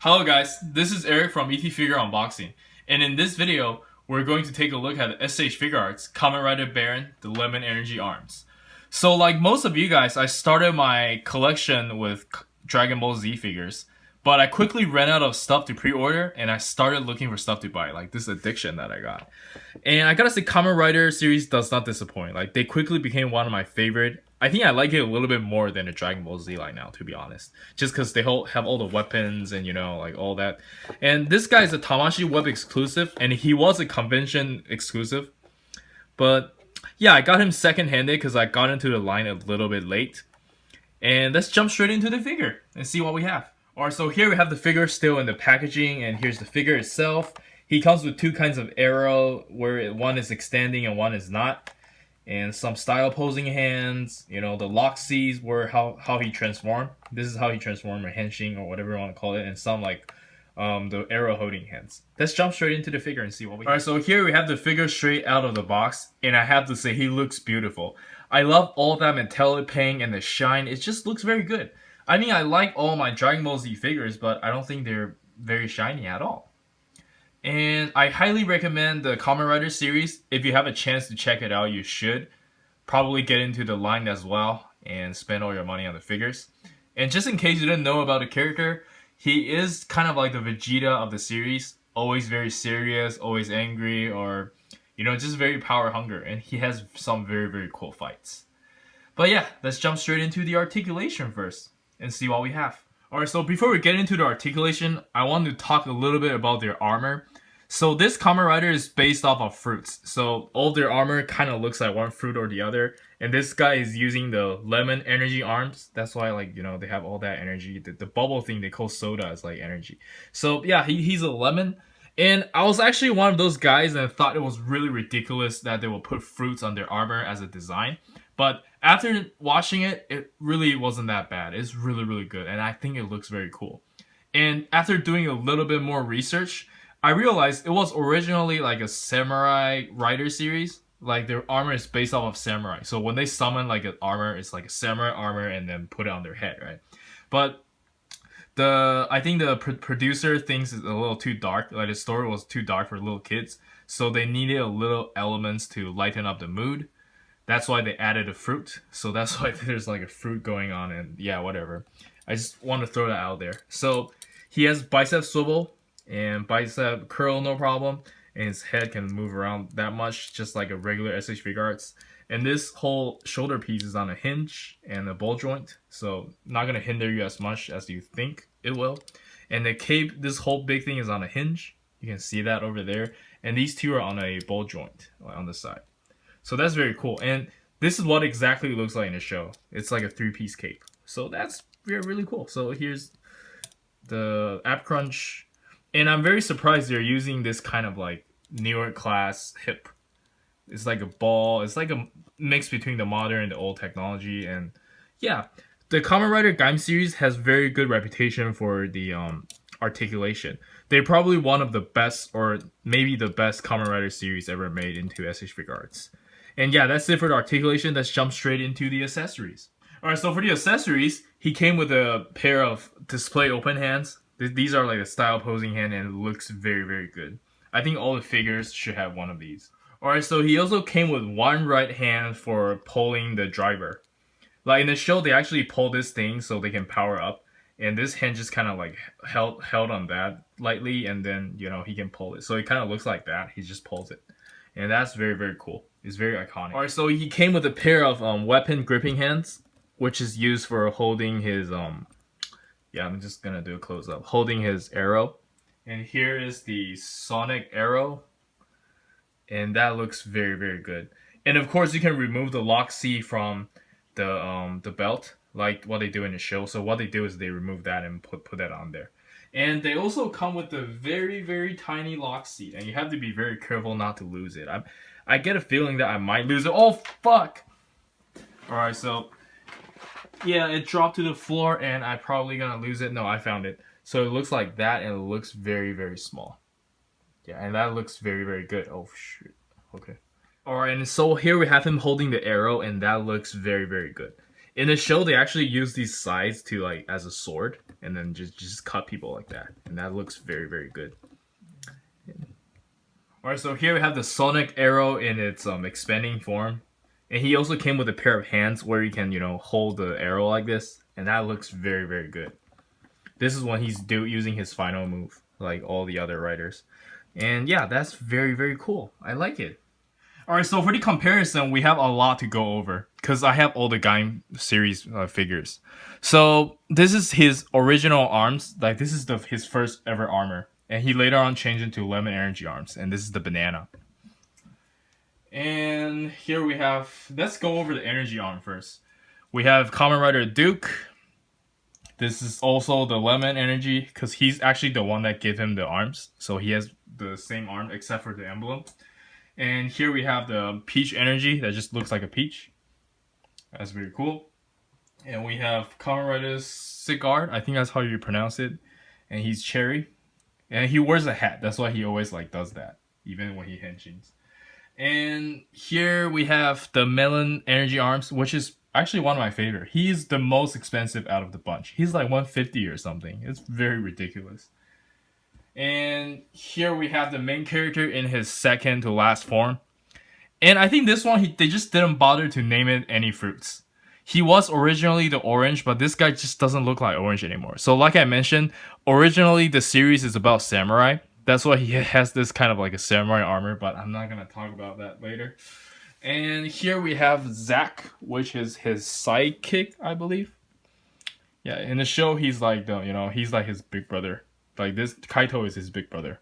Hello guys, this is Eric from ET Figure Unboxing, and in this video, we're going to take a look at SH Figuarts Kamen Rider Baron, the Lemon Energy Arms. So like most of you guys, I started my collection with Dragon Ball Z figures, but I quickly ran out of stuff to pre-order, and I started looking for stuff to buy, like this addiction that I got. And I gotta say, Kamen Rider series does not disappoint. Like, they quickly became one of my favorite. I think I like it a little bit more than the Dragon Ball Z line now, to be honest. Just because they have all the weapons and, like all that. And this guy is a Tamashii Web exclusive, and he was a convention exclusive. But yeah, I got him second-handed because I got into the line a little bit late. And let's jump straight into the figure and see what we have. Alright, so here we have the figure still in the packaging, and here's the figure itself. He comes with two kinds of arrow, where one is extending and one is not. And some style posing hands, the lock C's were how he transformed. This is how he transformed, or henshin, or whatever you want to call it. And some like the arrow holding hands. Let's jump straight into the figure and see what we have. Alright, so here we have the figure straight out of the box. And I have to say, he looks beautiful. I love all that metallic paint and the shine. It just looks very good. I mean, I like all my Dragon Ball Z figures, but I don't think they're very shiny at all. And I highly recommend the Kamen Rider series. If you have a chance to check it out, you should. Probably get into the line as well and spend all your money on the figures. And just in case you didn't know about the character, he is kind of like the Vegeta of the series. Always very serious, always angry, or just very power hungry. And he has some very, very cool fights. But yeah, let's jump straight into the articulation first and see what we have. Alright, so before we get into the articulation, I want to talk a little bit about their armor. So this Kamen Rider is based off of fruits. So all their armor kind of looks like one fruit or the other. And this guy is using the lemon energy arms. That's why, they have all that energy. The bubble thing they call soda is like energy. So yeah, he's a lemon. And I was actually one of those guys and thought it was really ridiculous that they will put fruits on their armor as a design. But after watching it, it really wasn't that bad. It's really, really good, and I think it looks very cool. And after doing a little bit more research, I realized it was originally like a samurai rider series. Like, their armor is based off of samurai. So when they summon like an armor, it's like a samurai armor and then put it on their head, right? But I think the producer thinks it's a little too dark. Like, the story was too dark for little kids, so they needed a little elements to lighten up the mood. That's why they added a fruit. So that's why there's like a fruit going on, and yeah, whatever. I just want to throw that out there. So he has bicep swivel and bicep curl, no problem. And his head can move around that much, just like a regular SH Figuarts. And this whole shoulder piece is on a hinge and a ball joint. So not going to hinder you as much as you think it will. And the cape, this whole big thing is on a hinge. You can see that over there. And these two are on a ball joint on the side. So that's very cool, and this is what exactly it looks like in the show. It's like a three-piece cape. So that's really cool. So here's the ab crunch, and I'm very surprised they're using this kind of like newer class hip. It's like a ball. It's like a mix between the modern and the old technology, and yeah, the Kamen Rider Gaim series has very good reputation for the articulation. They're probably one of the best, or maybe the best Kamen Rider series ever made into SH Figuarts. And yeah, that's it for the articulation. Let's jump straight into the accessories. Alright, so for the accessories, he came with a pair of display open hands. These are like a style posing hand, and it looks very, very good. I think all the figures should have one of these. Alright, so he also came with one right hand for pulling the driver. Like in the show, they actually pull this thing so they can power up. And this hand just kind of like held on that lightly, and then, he can pull it. So it kind of looks like that. He just pulls it. And that's very, very cool. It's very iconic. Alright, so he came with a pair of weapon gripping hands, which is used for holding his, yeah, I'm just gonna do a close-up. Holding his arrow. And here is the sonic arrow. And that looks very, very good. And of course, you can remove the lock C from the belt, like what they do in the show. So what they do is they remove that and put that on there. And they also come with a very, very tiny lock seat, and you have to be very careful not to lose it. I get a feeling that I might lose it. Oh, fuck! Alright, so yeah, it dropped to the floor, and I'm probably gonna lose it. No, I found it. So it looks like that, and it looks very, very small. Yeah, and that looks very, very good. Oh, shit. Okay. Alright, and so here we have him holding the arrow, and that looks very, very good. In the show, they actually use these sides to like as a sword, and then just cut people like that, and that looks very very good. All right, so here we have the Sonic Arrow in its expanding form, and he also came with a pair of hands where he can hold the arrow like this, and that looks very very good. This is when he's using his final move, like all the other writers, and yeah, that's very very cool. I like it. Alright, so for the comparison, we have a lot to go over because I have all the Gaim series figures. So this is his original arms, like this is his first ever armor, and he later on changed into lemon energy arms, and this is the banana. And here we have, let's go over the energy arm first. We have Kamen Rider Duke. This is also the lemon energy because he's actually the one that gave him the arms, so he has the same arm except for the emblem. And here we have the peach energy that just looks like a peach. That's very cool. And we have Kamen Rider's Figuarts, I think that's how you pronounce it. And he's cherry. And he wears a hat. That's why he always like does that, even when he henshins. And here we have the melon energy arms, which is actually one of my favorite. He's the most expensive out of the bunch. He's like 150 or something. It's very ridiculous. And here we have the main character in his second to last form. And I think this one, they just didn't bother to name it any fruits. He was originally the orange, but this guy just doesn't look like orange anymore. So like I mentioned, originally the series is about samurai. That's why he has this kind of like a samurai armor, but I'm not going to talk about that later. And here we have Zack, which is his sidekick, I believe. Yeah, in the show, he's like he's like his big brother. Like this, Kaito is his big brother.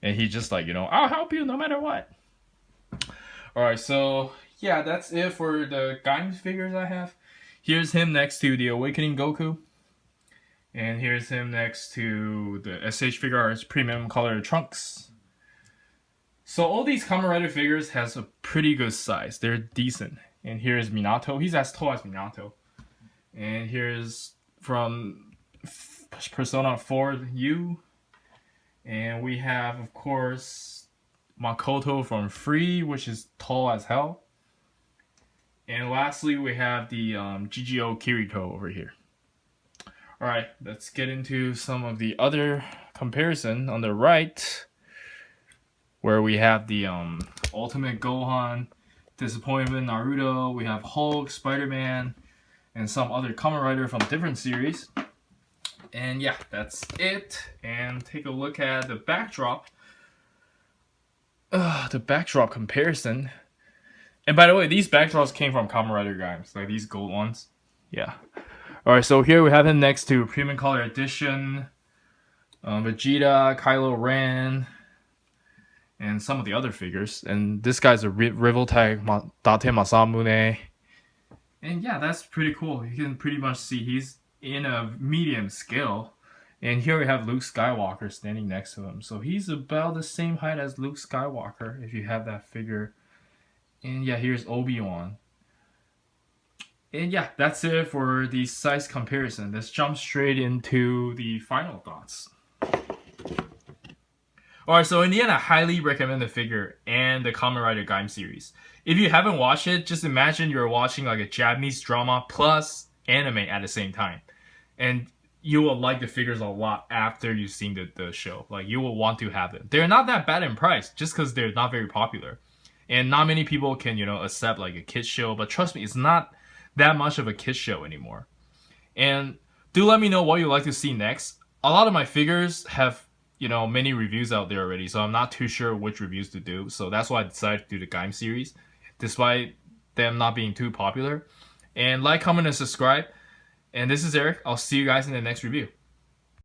And he just like, I'll help you no matter what. Alright, so yeah, that's it for the Gaim figures I have. Here's him next to the Awakening Goku. And here's him next to the SH Figuarts Premium Color Trunks. So all these Kamen Rider figures has a pretty good size. They're decent. And here's Minato. He's as tall as Minato. And here's from Persona 4 U, and we have of course Makoto from Free, which is tall as hell, and lastly we have the GGO Kirito over here. Alright, let's get into some of the other comparison. On the right, where we have the Ultimate Gohan, Disappointment Naruto, we have Hulk, Spider-Man, and some other Kamen Rider from different series. And yeah, that's it. And take a look at the backdrop. The backdrop comparison. And by the way, these backdrops came from Kamen Rider Gaim, like these gold ones. Yeah. Alright, so here we have him next to Premium Color Edition, Vegeta, Kylo Ren, and some of the other figures. And this guy's a rival tag, Date Masamune. And yeah, that's pretty cool. You can pretty much see he's in a medium scale, and here we have Luke Skywalker standing next to him, so he's about the same height as Luke Skywalker if you have that figure. And yeah, here's Obi-Wan. And yeah, that's it for the size comparison. Let's jump straight into the final thoughts. Alright, so in the end, I highly recommend the figure and the Kamen Rider Gaim series. If you haven't watched it, just imagine you're watching like a Japanese drama plus anime at the same time. And you will like the figures a lot after you've seen the show. Like, you will want to have them. They're not that bad in price, just because they're not very popular. And not many people can, accept like a kids show. But trust me, it's not that much of a kids show anymore. And do let me know what you'd like to see next. A lot of my figures have, many reviews out there already. So I'm not too sure which reviews to do. So that's why I decided to do the Gaim series, despite them not being too popular. And like, comment, and subscribe. And this is Eric. I'll see you guys in the next review.